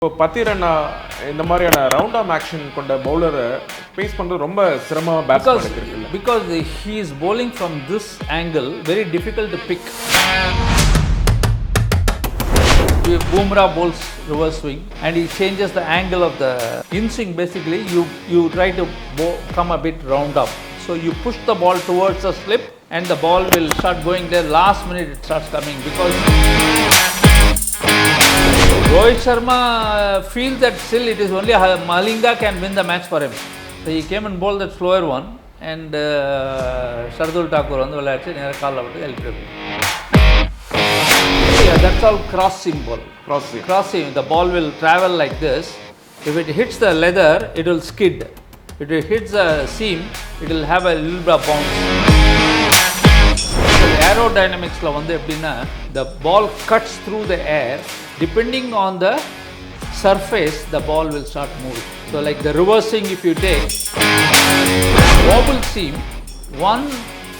இப்போ பத்திரன்னா இந்த மாதிரியான ரவுண்ட் ஆம் ஆக்ஷன் கொண்ட பவுலரை பேஸ் பண்ணுறது ரொம்ப சிரமமாக பேட்ஸ்மேனுக்கு இருக்குல்ல. Because he is bowling from this angle, very difficult to pick. Bumrah bowls reverse swing and he changes the angle of the in swing. Basically, you try to come a bit round up. So you push the ball towards the slip and the ball will start going there. Last minute it starts coming because Rohit Sharma feels that still it is only Malinga can win the match for him. So he came and bowled that slower one and Shardul Thakur on the vilayatchu nera kaalla vittu elpidum. Yeah, that's all cross seam ball. Cross seam. The ball will travel like this. If it hits the leather, it will skid. If it hits the seam, it will have a little bit of bounce. Aerodynamics la vandu epdina the ball cuts through the air. Depending on the surface, the ball will start moving. So like the reversing, if you take wobble seam, one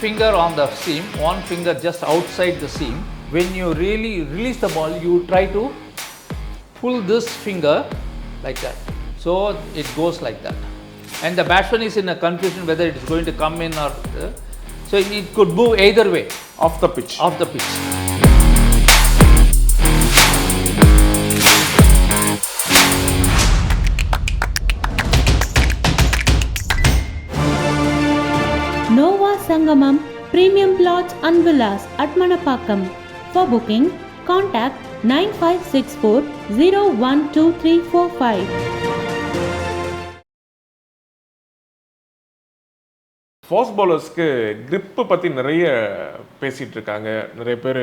finger on the seam, one finger just outside the seam. When you really release the ball, you try to pull this finger like that. So it goes like that. And the batsman is in a confusion whether it is going to come in or... so it could move either way. Off the pitch. Off the pitch. Nova Sangamam Premium Plots and Villas at Manapakam. For booking, contact 9564 012345. Fast பவுலர்ஸ்க்கு grip பற்றி நிறைய பேசிகிட்டு இருக்காங்க. நிறைய பேர்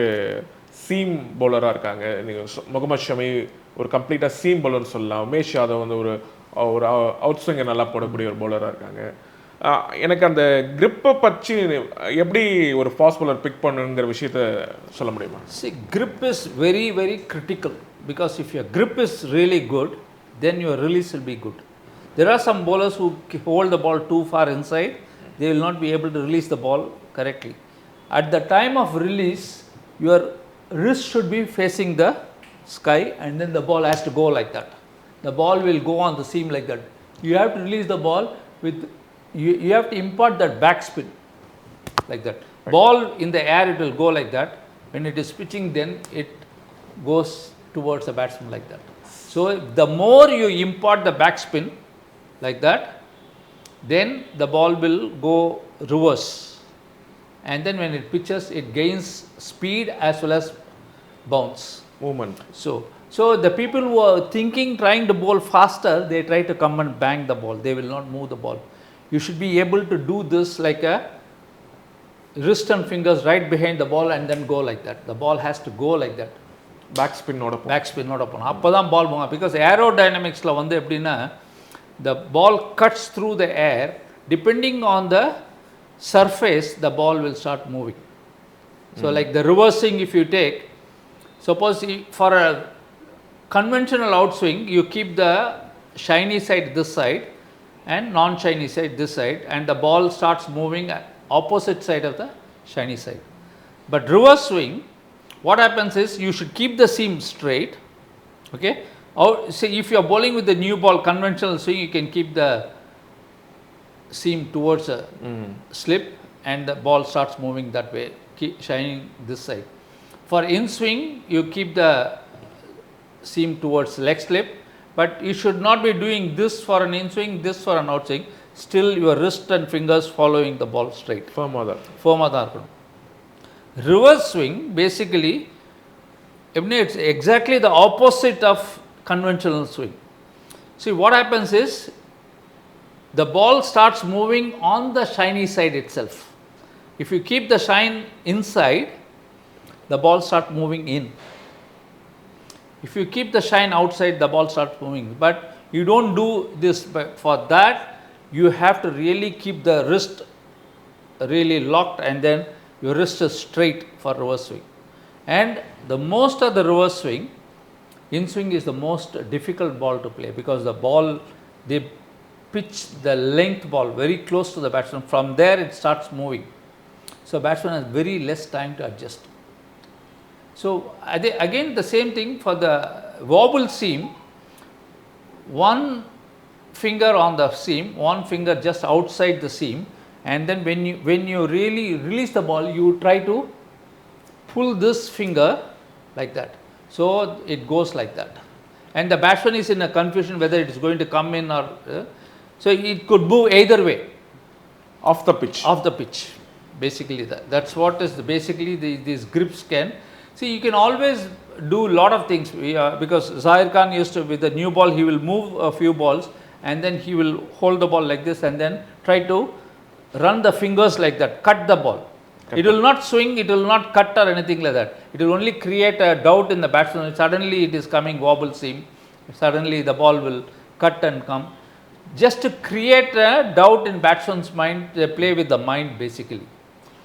seam பவுலராக இருக்காங்க. நீங்கள் முகமது ஷமி ஒரு கம்ப்ளீட்டாக சீம் பவுலர் சொல்லலாம். உமேஷ் யாதவ் வந்து ஒரு அவுட் ஸ்விங்கை நல்லா போடக்கூடிய ஒரு பவுலராக இருக்காங்க. எனக்கு அந்த கிரிப்பை பற்றி எப்படி ஒரு ஃபாஸ்ட் பவுலர் பிக் பண்ணுங்கிற விஷயத்த சொல்ல முடியுமா? See, grip is very, very critical because if your grip is really good, then your release will be good. There are some bowlers who hold the ball too far inside. They will not be able to release the ball correctly. At the time of release, your wrist should be facing the sky and then the ball has to go like that. The ball will go on the seam like that. You have to release the ball with, you have to impart that backspin like that. Right. Ball in the air, it will go like that. When it is pitching, then it goes towards the batsman like that. So the more you impart the backspin like that, then the ball will go reverse, and then when it pitches, it gains speed as well as bounce movement. So the people who are trying to bowl faster, they try to come and bang the ball. They will not move the ball. You should be able to do this like a wrist and fingers right behind the ball and then go like that. The ball has to go like that. Backspin not upon. அப்பதான் ball போகும். Because aerodynamicsல வந்து எப்படின்னா the ball cuts through the air. Depending on the surface, the ball will start moving. So like the reversing, if you take, suppose for a conventional outswing, you keep the shiny side this side and non-shiny side this side, and the ball starts moving opposite side of the shiny side. But reverse swing, what happens is you should keep the seam straight, okay? Or say if you are bowling with the new ball, conventional swing, you can keep the seam towards a slip and the ball starts moving that way, keep shining this side. For in swing, you keep the seam towards leg slip, but you should not be doing this for an in swing, this for an out swing. Still your wrist and fingers following the ball straight. Firm-ஆ தான் இருக்கணும். Reverse swing, basically, it's exactly the opposite of conventional swing. See, what happens is the ball starts moving on the shiny side itself. If you keep the shine inside, the ball starts moving in. If you keep the shine outside, the ball starts moving. But you don't do this. But for that, you have to really keep the wrist really locked and then your wrist is straight for reverse swing. And the most of the reverse swing, in swing is the most difficult ball to play because the ball, they pitch the length ball very close to the batsman. From there it starts moving. So batsman has very less time to adjust. So again the same thing for the wobble seam. one finger on the seam, one finger just outside the seam, and then when you really release the ball, you try to pull this finger like that. So it goes like that. And the batsman is in a confusion whether it is going to come in or... so it could move either way. Off the pitch. Off the pitch. Basically that's what is basically these grips can... See, you can always do a lot of things, because Zahir Khan used to, with the new ball, he will move a few balls and then he will hold the ball like this and then try to run the fingers like that, cut the ball. It will not swing, it will not cut or anything like that. It will only create a doubt in the batsman. Suddenly it is coming wobble seam, suddenly the ball will cut and come. Just to create a doubt in batsman's mind, they play with the mind basically.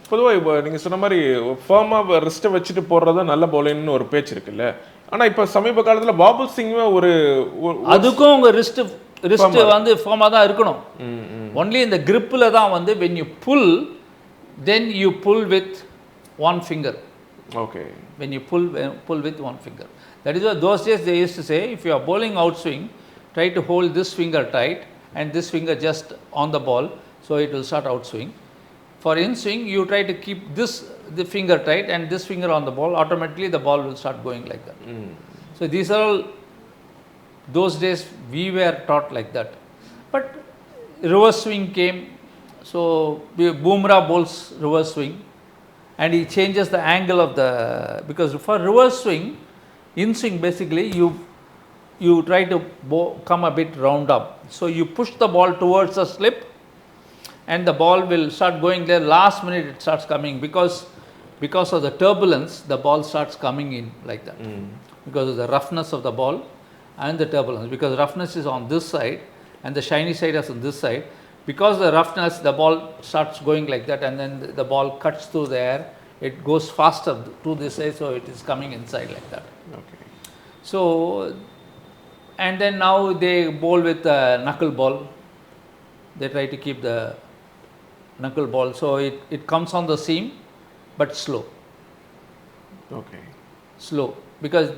பொதுவாக இப்போ நீங்கள் சொன்ன மாதிரி ஃபர்மாக ரிஸ்ட்டை வச்சுட்டு போடுறது நல்ல பவுலிங்னு ஒரு பேச்சு இருக்குல்ல. ஆனால் இப்போ சமீப காலத்தில் பாபுல் சிங்குமே ஒரு அதுக்கும் உங்கள் ரிஸ்ட் வந்து ஃபர்மாக தான் இருக்கணும். ஒன்லி இந்த கிரிப்பில் தான் வந்து when you pull, then you pull with one finger. Okay. When you pull with one finger. That is why those days they used to say, if you are bowling outswing, try to hold this finger tight and this finger just on the ball, so it will start outswing. For in swing, you try to keep the finger tight and this finger on the ball, automatically the ball will start going like that. So these are all, those days we were taught like that. But reverse swing came, so Bumrah bowls reverse swing and he changes the angle of the, because for reverse swing, in swing basically you try to come a bit round up. So you push the ball towards the slip and the ball will start going there. Last minute it starts coming because of the turbulence, the ball starts coming in like that. Because of the roughness of the ball and the turbulence. Because roughness is on this side and the shiny side is on this side. Because the roughness, the ball starts going like that and then the ball cuts through the air. It goes faster to this side, so it is coming inside like that. Okay. So, and then now they bowl with a knuckle ball. They try to keep the knuckle ball, so it comes on the seam but slow. Okay. Slow, because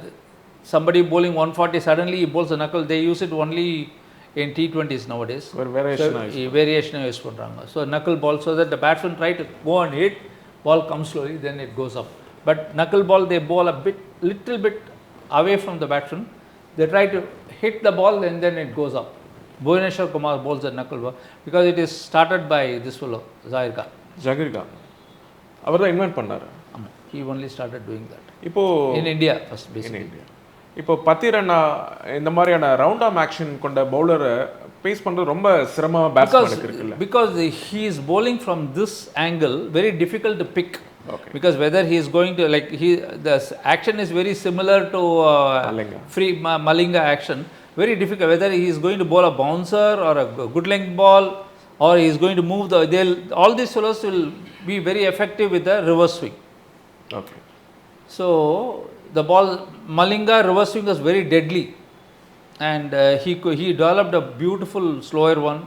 somebody bowling 140, suddenly he bowls a knuckle. They use it only in T20s nowadays. Variation use பண்றாங்க. So knuckle ball, so that the batsman try to go and hit, ball comes slowly, then it goes up. But knuckle ball, they bowl a little bit away from the batsman. They try to hit the ball and then it goes up. Bhuvaneshwar Kumar bowls a knuckle ball because it is started by this fellow, Zahir Khan. Zahir Khan. அவர் தான் invent பண்ணாரு. He only started doing that. இப்போ in India first basically. In India. இப்போ பத்திரண்ணா இந்த மாதிரியான round arm action கொண்ட பவுலரை base பண்றது ரொம்ப சிரமமா பேட்ஸ்மேனுக்கு இருக்குல்ல. Because he is bowling from this angle, very difficult to pick. Okay. Because whether he is going to, like, the action is very similar to free Malinga action, very difficult whether he is going to bowl a bouncer or a good length ball or he is going to move all these fellows will be very effective with the reverse swing. Okay. So the ball, Malinga reverse swing was very deadly and he developed a beautiful slower one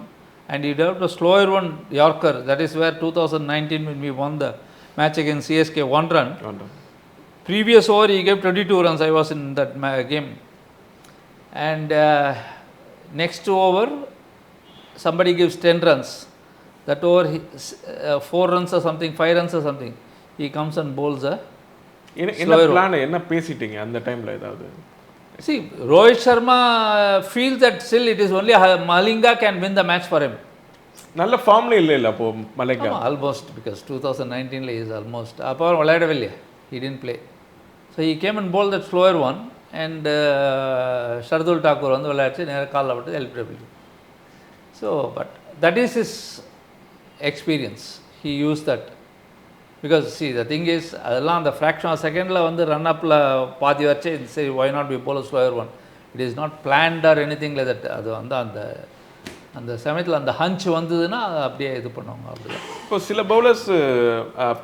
and he developed a slower one Yorker. That is where 2019 when we won the match against CSK, 1 run. Previous over he gave 22 runs. I was in that game. And next over somebody gives 10 runs. That over 4 runs or something, 5 runs or something. He comes and bowls a என்ன plan என்ன பேசிட்டீங்க அந்த டைம்ல ஏதாவது? See, Rohit Sharma feels that still it is only Malinga can win the match for him. நல்ல ஃபார்ம்ல இல்ல அப்போ Malinga. Almost, because 2019 la is almost apart விளையாடவில்லை, he didn't play. So he came and bowled that slower one and Shardul Thakur வந்து விளையாடிச்சு நேரா கால்ல விட்டு LBW. So but that is his experience. He used that. Because see, the thing is, அதெல்லாம் அந்த fraction of secondல வந்து run upல பாதி வச்சு say why not we bowl a slower one. It is not planned or anything like that. அது வந்து அந்த சமயத்தில் அந்த ஹஞ்ச் வந்ததுன்னா அப்படியே இது பண்ணுவாங்க. அப்படிதான் இப்போ சில பவுலர்ஸ்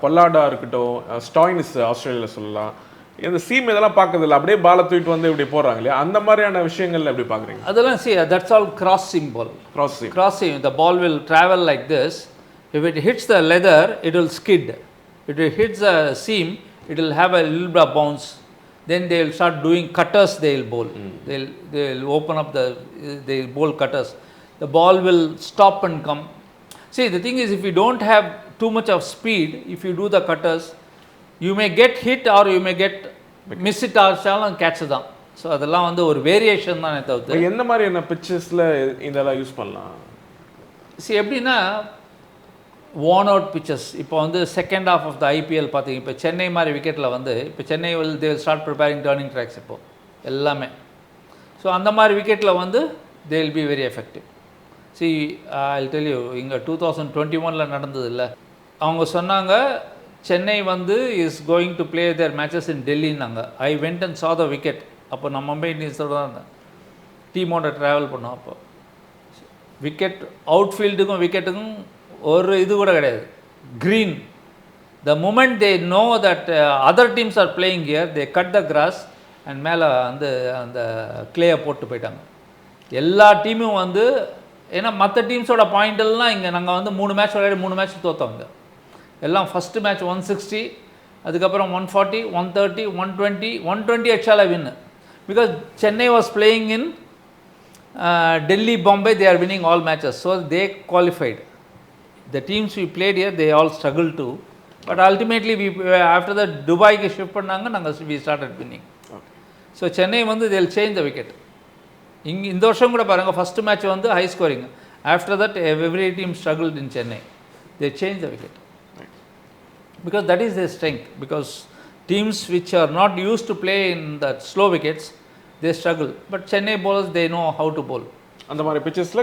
பொல்லாடா இருக்கட்டும், ஸ்டாயினிஸ் ஆஸ்திரேலியாவில் சொல்லலாம், இந்த சீம் இதெல்லாம் பார்க்கறதில்ல, அப்படியே பாலை தூக்கிட்டு வந்து இப்படி போடுறாங்க இல்லையா, அந்த மாதிரியான விஷயங்கள்ல எப்படி பார்க்குறீங்க? அதெல்லாம் see, that's all cross seam ball. Cross seam, the ball will travel like this. If it hits the leather, it will skid. If it hits the seam, it will have a little bit of bounce. then they will start doing cutters, they will bowl. They'll open up they'll bowl cutters. The ball will stop and come. See, the thing is, if you don't have too much of speed, if you do the cutters, you may get hit or you may get miss it or catch தான். So அதெல்லாம் வந்து ஒரு variation தானே தவிர்த்து. எந்த மாதிரியான பிச்சஸில் இதெல்லாம் use பண்ணலாம்? சரி, எப்படின்னா worn out pitches. இப்போ வந்து second half of the IPL பார்த்தீங்க, இப்போ சென்னை மாதிரி விக்கெட்டில் வந்து இப்போ Chennai they will start preparing turning tracks இப்போது எல்லாமே. ஸோ அந்த மாதிரி விக்கெட்டில் வந்து they will be very effective. See I tell you, இங்கே 2021 நடந்தது இல்லை, அவங்க சொன்னாங்க சென்னை வந்து is going to play their matches in டெல்லின்னாங்க. I went and saw the wicket. அப்போ நான் மும்பை இந்தியன்ஸோட தான் இருந்தேன், டீமோட ட்ராவல் பண்ணோம். அப்போ விக்கெட் அவுட்ஃபீல்டுக்கும் விக்கெட்டுக்கும் ஒரு இது கூட கிடையாது, green. The moment they know that other teams are playing here, they cut the grass and மேலே வந்து அந்த கிளேயை போட்டு போயிட்டாங்க. எல்லா டீமும் வந்து, ஏன்னா மற்ற டீம்ஸோட பாயிண்டெல்லாம் இங்கே நாங்கள் வந்து 3 மேட்ச் விளையாடி 3 மேட்ச் தோற்றவங்க எல்லாம். ஃபஸ்ட்டு மேட்ச் 160, அதுக்கப்புறம் 140, 130, 120 அடிச்சால வின்னு. Because Chennai was playing in Delhi, Bombay, they are winning all matches, so they qualified. The teams we played here, they all struggled too, but ultimately we after the Dubai ke shift pannanga we started winning. Okay. So Chennai vandu they will change the wicket. இந்த வருஷம் கூட பாருங்க, first match வந்து high scoring. After that every team struggled in Chennai. They change the wicket because that is their strength, because teams which are not used to play in the slow wickets, they struggle, but Chennai bowlers, they know how to bowl. அந்த மாதிரி பிச்சஸ்ல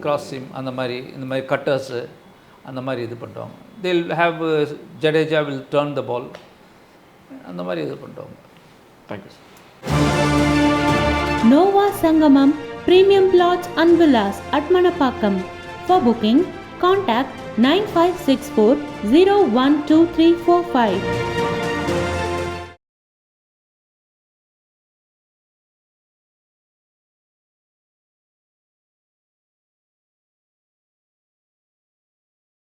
cross seam அந்த மாதிரி இந்த மாதிரி cutters அந்த மாதிரி இது பண்ணுவாங்க. they will have Jadeja will turn the ball, அந்த மாதிரி இது பண்ணுவாங்க. thank you. Nova Sangamam Premium Plots and Villas at Manapakkam. For booking, contact 9564 012345.